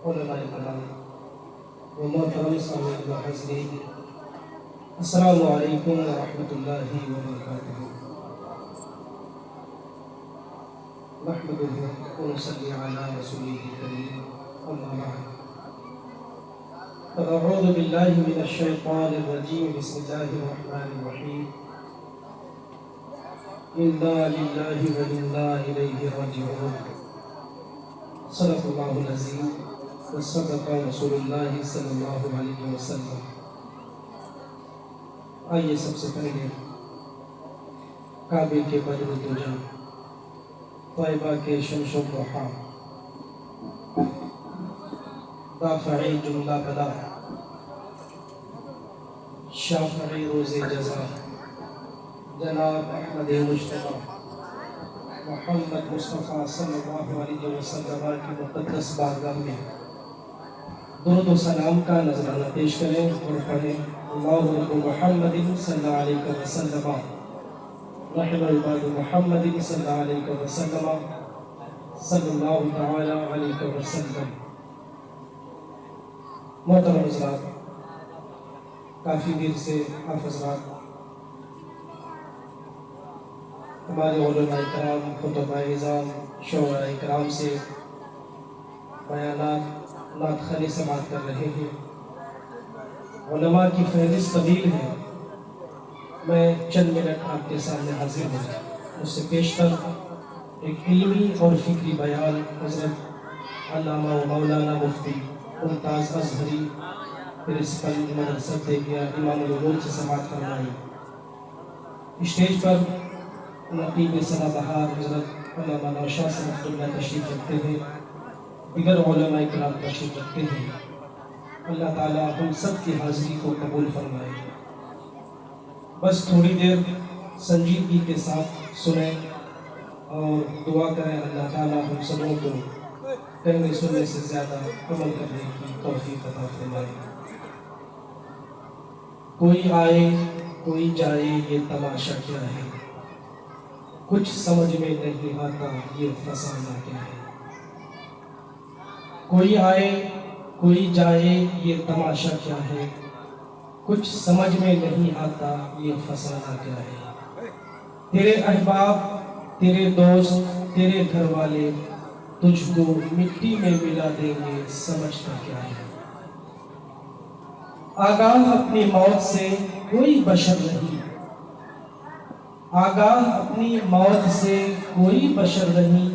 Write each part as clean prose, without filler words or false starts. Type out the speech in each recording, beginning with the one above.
علماء کرام و محترم سامعین و حاضرین، السلام علیکم ورحمۃ اللہ وبرکاتہ۔ نحمدہ ونصلی علی رسولہ الکریم، اما بعد، فاعوذ باللہ من الشیطان الرجیم، بسم اللہ الرحمن الرحیم، انا للہ و انا الیہ راجعون۔ صدق اللہ العظیم وصدق رسول اللہ صلی اللہ علیہ وسلم۔ آئیے سب سے پہلے کعبے کے بدر الدجا، طیبہ کے شمس و ضحا، دافعِ جملہ بلا، شافعِ روز جزا، جناب احمد مجتبیٰ محمد مصطفیٰ صلی اللہ علیہ وسلم کی مقدس بارگاہ میں درود و سلام کا نذرانہ پیش کریں اور پڑھیں: اللہ رب محمد صلی اللہ علیہ وسلم، رحم عباد محمد صلی اللہ علیہ وسلم، صلی اللہ تعالی علیہ وسلم۔ محترم حضرات، کافی دیر سے آپ حضرات ہمارے علماء کرام، خطباء اعظام، شعراء کرام سے بیانات، نعت خوانی سماعت کر رہے ہیں۔ علماء کی فہرست طویل ہے، میں چند منٹ آپ کے سامنے حاضر ہوں۔ اس سے پیشتر ایک علمی اور فکری بیان حضرت علامہ و مولانا مفتی ممتاز ازہری پرنسپل مدرسہ دیگیا امام العلوم سے سماعت فرمائی۔ اسٹیج پر نقیب سنا بہار حضرت علامہ نوشاد صاحب اللہ تشریف رکھتے ہیں، دیگر علماء کرام تشریف رکھتے ہیں۔ اللہ تعالیٰ ہم سب کی حاضری کو قبول فرمائے۔ بس تھوڑی دیر سنجیدگی کے ساتھ سنیں اور دعا کریں اللہ تعالیٰ ہم سبوں کو کہنے سننے سے زیادہ عمل کرنے کی توفیق عطا فرمائے۔ کوئی آئے کوئی جائے یہ تماشا کیا ہے، کچھ سمجھ میں نہیں آتا یہ فسانہ کیا ہے۔ کوئی آئے کوئی جائے یہ تماشا کیا ہے، کچھ سمجھ میں نہیں آتا یہ فسانہ کیا ہے۔ تیرے احباب، تیرے دوست، تیرے گھر والے تجھ کو مٹی میں ملا دیں گے، سمجھتا کیا ہے۔ آگاہ اپنی موت سے کوئی بشر نہیں، آگاہ اپنی موت سے کوئی بشر نہیں،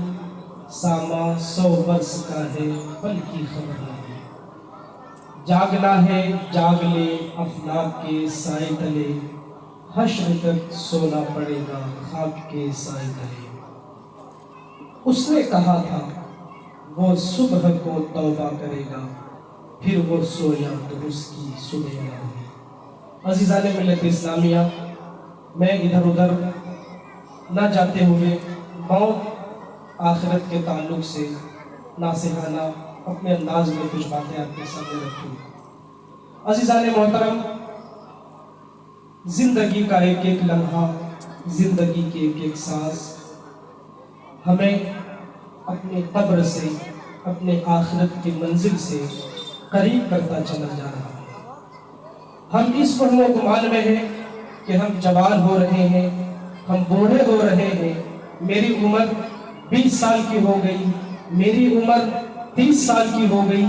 سامہ 100 برس کا ہے پل کی خبر نہیں۔ جاگنا ہے جاگ لے افلاک کے سائے تلے، حشر تک سونا پڑے گا خاک کے سائے تلے۔ اس نے کہا تھا وہ صبح کو توبہ کرے گا، پھر وہ سویا تو اس کی صبح نہ ہوئی۔ عزیزان ملت اسلامیہ، میں ادھر ادھر نہ جاتے ہوئے موت آخرت کے تعلق سے ناصحانہ اپنے انداز میں کچھ باتیں آپ کے سامنے رکھوں۔ عزیزان محترم، زندگی کا ایک ایک لمحہ، زندگی کی ایک ایک سانس ہمیں اپنے قبر سے، اپنے آخرت کی منزل سے قریب کرتا چلا جا رہا ہے۔ ہم اس وہم و گمان میں ہیں کہ ہم جوان ہو رہے ہیں، ہم بوڑھے ہو رہے ہیں، میری عمر 20 سال کی ہو گئی، میری عمر 30 سال کی ہو گئی،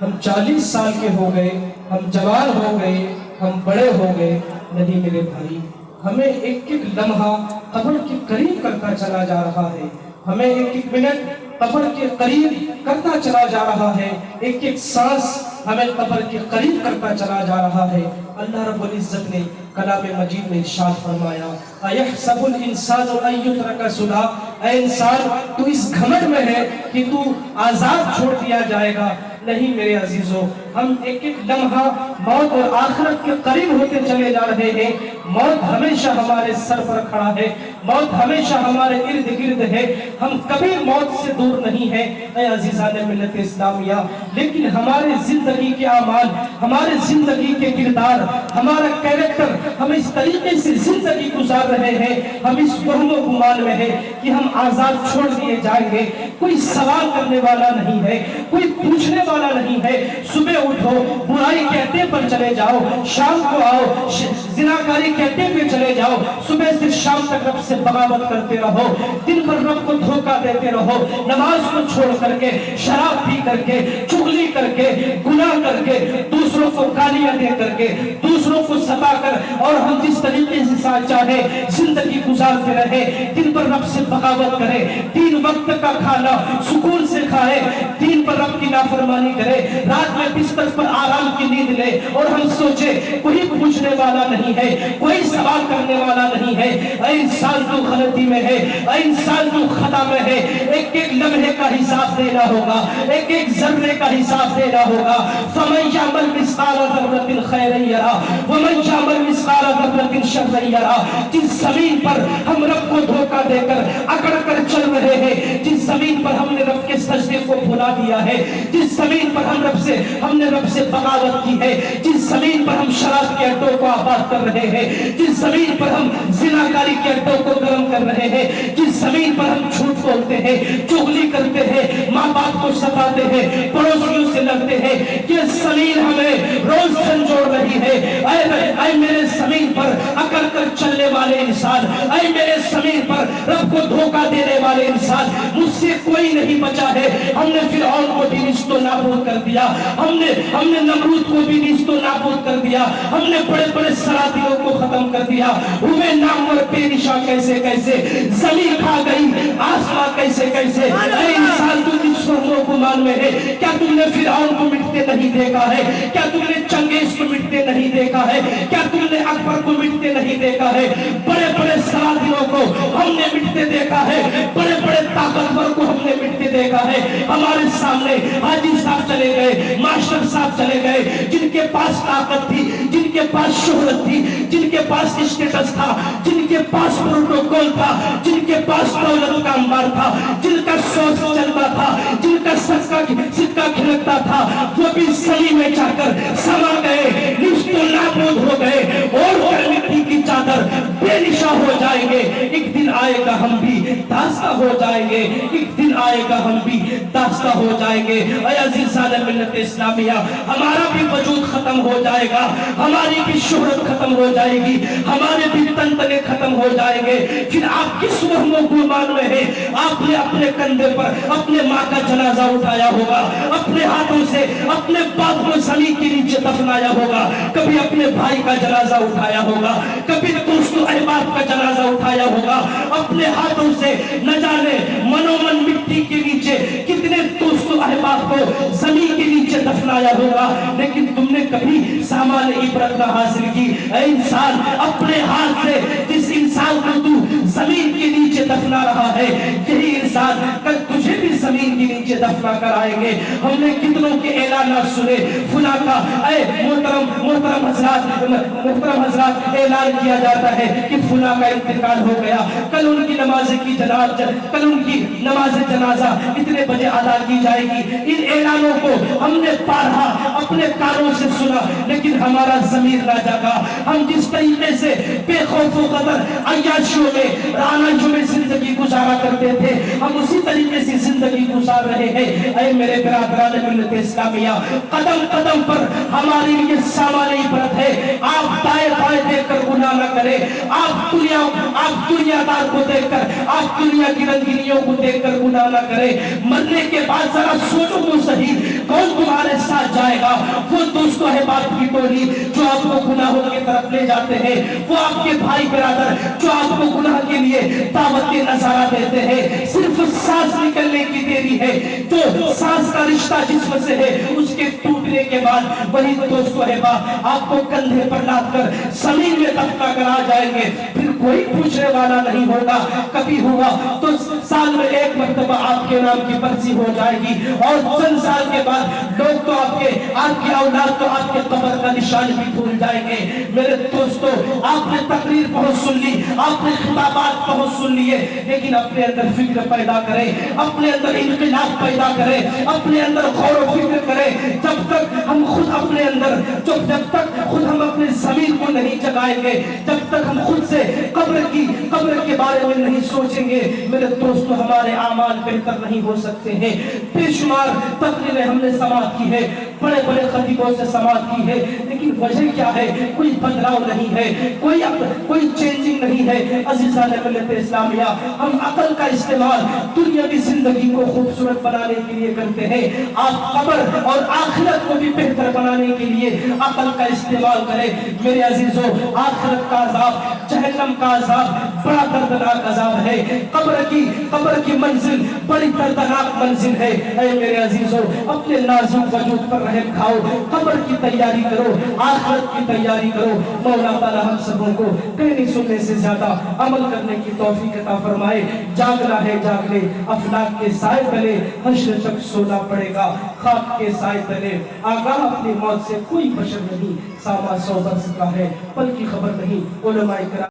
ہم 40 سال کے ہو گئے، ہم جوان ہو گئے، ہم بڑے ہو گئے۔ نہیں میرے بھائی، ہمیں ایک ایک لمحہ قبر کے قریب کرتا چلا جا رہا ہے، ہمیں ایک ایک منٹ قبر کے قریب کرتا چلا جا رہا ہے، ایک ایک سانس ہمیں قبر کے قریب کرتا چلا جا رہا ہے۔ اللہ رب العزت نے کلام مجید میں ارشاد فرمایا: اَيَحْسَبُ الْإِنسَانُ أَن يُتْرَكَ سُدًى، اے انسان تو اس گھمنڈ میں ہے کہ تو آزاد چھوڑ دیا جائے گا۔ نہیں میرے عزیزو، ہم ایک ایک لمحہ موت اور آخرت کے قریب ہوتے چلے جا رہے ہیں۔ موت ہمیشہ ہمارے سر پر کھڑا ہے، موت ہمیشہ ہمارے ارد گرد ہے، ہم کبھی موت سے دور نہیں ہیں اے عزیزان ملت اسلامیہ۔ لیکن ہمارے زندگی کے اعمال، ہمارے زندگی کے کردار، ہمارا کیریکٹر، ہم اس طریقے سے زندگی گزار رہے ہیں، ہم اس وہم و گمان میں ہیں کہ ہم آزاد چھوڑ دیے جائیں گے۔ کوئی سوال کرنے والا نہیں ہے، کوئی پوچھنے والا वाला नहीं है। सुबह उठो, बुराई के अड्डे पर चले जाओ, शाम को आओ, जिनाकारी के अड्डे पे चले जाओ, सुबह से शाम तक रब से बगावत करते रहो, दिन भर रब को धोखा देते रहो, नमाज को छोड़ करके, शराब पी करके, चुगली करके, गुनाह करके, दूसरों को गालियां दे करके, दूसरों को सताकर, और हम जिस तरीके से चाहे जिंदगी गुजारते रहे, दिन पर रब से बगावत करे, 3 वक्त का खाना सुकून से खाए, दिन पर रब की नाफरमानी करे, रात में बिस्तर पर आराम की नींद ले, और हम सोचे कोई पूछने वाला नहीं है, कोई सवाल करने वाला नहीं है। ऐ इंसान तू गलती में है, ऐ इंसान तू खता में है, एक एक लम्हे का हिसाब देना होगा, एक एक जर्रे का हिसाब देना होगा। फमन यअमल मिस्काल ज़र्रतिन खैरन यरा वमन यअमल मिस्काल ज़र्रतिन शर्रन यरा। जिस जमीन पर हम रब को धोखा देकर अकड़ कर चल रहे हैं, जिस जमीन पर हमने रब के सजदे को भुला दिया है, जिस जमीन पर हमने रब से बगावत की है, जिस जमीन पर हम शराब के अड्डों को आबाद कर रहे हैं, जिस जमीन पर हम जिनाकारी के अड्डों को गर्म कर रहे हैं, जिस जमीन पर हम झूठ बोलते हैं, चुगली करते हैं, माँ बाप को सताते हैं, पड़ोसियों से लड़ते हैं, ये जमीन हमें रोज झंझोड़ रही है। ऐ मेरे जमीन पर अकड़ कर चलने वाले इंसान, ऐ मेरे जमीन पर रब को धोखा देने वाले इंसान, मुझसे कोई नहीं बचा है। हमने फिरौन को भी निस्तो नाबूद कर दिया, हमने नमरूद को भी निस्तो नाबूद कर दिया, हमने बड़े बड़े सरातियों को खत्म कर दिया। हुए नामवर बेनिशा कैसे कैसे, जमीन खा गई आसमां कैसे कैसे। ऐ इंसान तू किस गुमान में है? क्या तुमने फिरौन को मिटते नहीं देखा है? क्या तुमने चंगेज को मिटते नहीं देखा है? क्या तुमने अकबर को मिटते नहीं देखा है? बड़े बड़े सरातियों को हमने मिटते देखा है, बड़े बड़े ताकतवर को हमने मिटते देखा है। हमारे सामने हाजी साहब चले गए, मास्टर साहब चले गए, जिनके पास ताकत थी, जिनके पास शोहरत थी, जिनके पास स्टेटस था, जिनके पास प्रोटोकॉल था, जिनके पास दौलत का अंबार था, जिनका सोच चलता था, जिनका सिक्का खिलकता था, वो भी सही में जाकर समा गए, निस्तो नाबूद हो गए, और मिट्टी की चादर बेनिशा हो जाएंगे। एक दिन आएगा हम भी दास्ता हो जाएंगे, एक दिन आएगा हम भी दास्ता हो जाएंगे। अज़ीज़ान मिल्लत इस्लामिया, हमारा भी वजूद खत्म हो जाएगा, हमारी भी शोहरत खत्म हो जाएगी, हमारे भी तनतने खत्म हो जाएंगे। फिर आप किस वहमो गुमान में है? आपने अपने कंधे पर अपने माँ का जनाजा उठाया होगा, अपने हाथों से अपने बाप को जमीन के नीचे दफनाया होगा, कभी अपने भाई का जनाजा उठाया होगा, कभी दोस्तों अहबाब का जनाजा उठाया होगा, अपने हाथों से न जाने मनोमन मिट्टी के नीचे कितने दोस्तों अहबाब को जमीन के नीचे दफनाया होगा। लेकिन तुमने कभी सामान इबरत न हासिल की। ऐ इंसान, अपने हाथ से जिस इंसान को तू जमीन के नीचे दफना रहा है, यही इंसान कल तुझे भी जमीन के नीचे दफना कर आएंगे। हमने कितनों के ऐलान सुने, फुला का मोहतरम हजरात ऐलान किया जाता है कि फुला का इंतकाल हो गया, कल उनकी नमाज जनाजा इतने बजे अदा की जाएगी। इन ऐलानों को हमने पढ़ा, अपने कानों से सुना, लेकिन हमारा ज़मीर ना जागा। हम जिस तरीके से बेखौफ व क़दर अय्याशियों में, रानाइयों में जिंदगी गुजारा करते थे, हम उसी तरीके से जिंदगी गुजार रहे हैं। ऐ मेरे बिरादरान मिल्लत इस्लामिया, कदम कदम पर हमारे लिए सामान इबरत है। आप दाएं बाएं देखकर गुनाह न करें, आप दुनियादार को देखकर, आप दुनिया की रंगीनियों को देखकर गुनाह न करें। मरने के बाद जरा सोचो तो सही, कौन तुम्हारे साथ जाएगा? वो दोस्तों है बाप की टोली जो आपको गुनाहों की तरफ ले जाते हैं, वो आपके भाई बिरादर जो आपको गुनाह के लिए दावत के नजारा देते हैं। सिर्फ सांस निकलने की देरी है, जो सांस का रिश्ता जिस्म से है, उसके टूटने के बाद वही दोस्तों है बाप आपको कंधे पर लाद कर जमीन में दफना कर आ जाएंगे। फिर कोई पूछने वाला नहीं होगा। कभी हुआ तो साल में एक मरतबा आपके नाम की पर्ची हो जाएगी, और चंद साल के बाद लोग तो आपकी औलाद तो आपके कब्र का निशान भी भूल जाएंगे। मेरे दोस्तों, आपने तकरीर बहुत सुन ली, आपने खिताबात बहुत सुन लिए, लेकिन अपने अंदर फिक्र पैदा करें, अपने अंदर इनकलाब पैदा करें, अपने अंदर गौर व फिक्र करें। जब तक हम खुद अपने अंदर, जब तक खुद हम अपने जमीन को नहीं जगा آئیں گے جب تک ہم خود سے قبر کے بارے میں نہیں سوچیں گے میرے دوستو ہمارے اعمال بہتر نہیں ہو سکتے ہیں. بے شمار تقریریں ہم نے سماعت کی ہے, بڑے بڑے خطیبوں سے سماعت کی ہے, لیکن وجہ کیا ہے؟ کوئی بدلاؤ نہیں ہے, کوئی چینجنگ نہیں ہے. عزیزان ملت اسلامیہ, ہم عقل کا استعمال دنیاوی زندگی کو خوبصورت بنانے کے لیے کرتے ہیں. آپ قبر اور آخرت کو بھی بہتر بنانے کے لیے عقل کا استعمال کریں. میرے عزیزوں, آخرت کا عذاب, جہنم کا عذاب بڑا دردناک عذاب ہے. قبر کی منزل بڑی دردناک منزل ہے. اے میرے عزیزوں, اپنے نازک وجود پر رحم کھاؤ, قبر کی تیاری کرو, آخرت کی تیاری کرو. مولا تعالی ہم سبوں کو کہنے سننے سے زیادہ عمل کرنے کی توفیق عطا فرمائے. جاگنا ہے جاگ لے, افلاک کے سائے تلے حشر تک سونا پڑے گا. خاک کے سائے تلے آگاہ اپنی موت سے کوئی بشر نہیں. ساما 100 برس کا ہے پل کی خبر نہیں. علماء کرام